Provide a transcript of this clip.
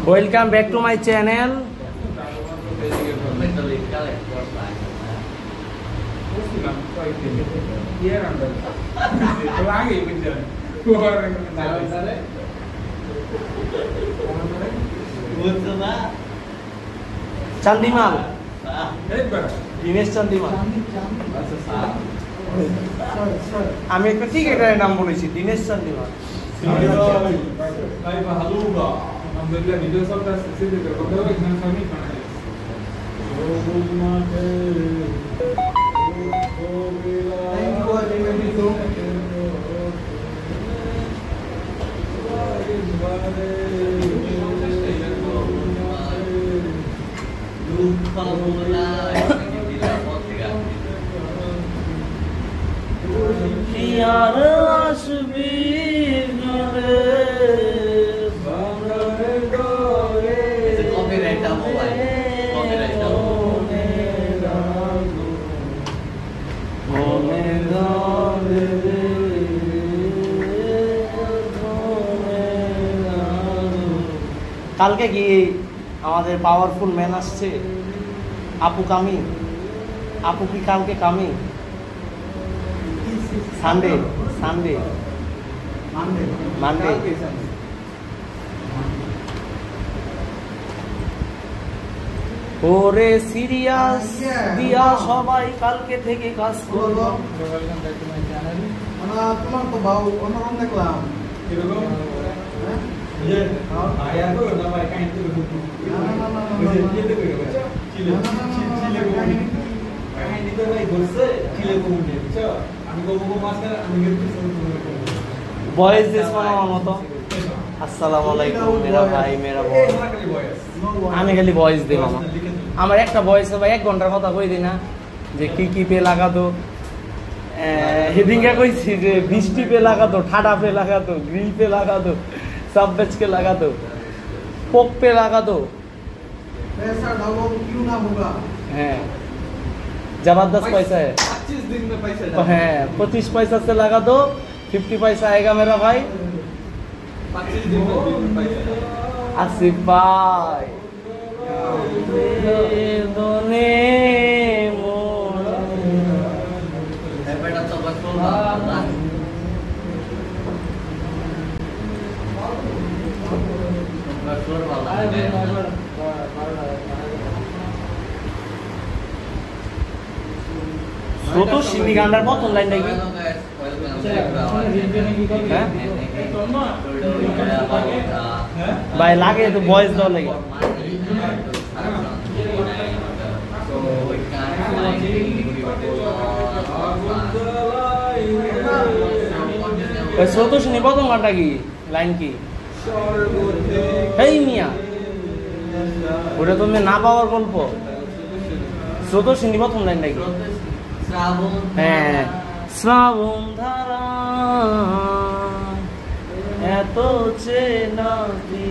Welcome back to my channel. Chandimal, Dinesh Chandimal. আমি একটা টিকেটারের নাম বলেছি, দিনেশ চান্দিমাল। यार आसबी रे कॉपीराइट आ मोबाइल कॉपीराइट आ কালকে কি আমাদের পাওয়ারফুল ম্যান আসছে আপু কামি। আপু কি কালকে কামি? সানডে সানডে মানডে ওরে সিরিয়াস দিয়া সবাই কালকে থেকে কাজ করবো। তোমার তো ভাও অন্যরকম দেখলাম। বয়েস দেশ বানানোর মতো। আসসালামু আলাইকুম মেরা ভাই মেরা বয়। আমি খালি ভয়েস দিই মামা। আমার একটা ভয়েসে ভাই 1 ঘন্টার কথা কই দিই না, যে কি কি পে লাগাতো। হেডিংটা কইছি যে বৃষ্টি পে লাগাতো, ঠাডা পে লাগাতো, গ্রিল পে লাগাতো, সাববেজ কে লাগাতো, পোক पे लगा दो। पैसा डालो क्यों ना होगा। हैं जबरदस्त पैसा है। 25 दिन में पैसा है 25 पैसा से लगा दो, 50 पैसा आएगा मेरा भाई। 25 दिन में पैसा। आसिफ भाई दोने बेटा तो बस ছোট সিন্নি গান্ডার প্রথম লাইনটা কি? ভাই লাগে তো ভয়েস দাও লাগে। ছোট সিন্নি প্রথম গানটা কি লাইন কি? এই মিয়া ওটা তুমি না পাওয়ার গল্প। ছোট সিন্নি প্রথম লাইনটা কি? হ্যাঁ শ্রাবণ ধারা এত চেনা কি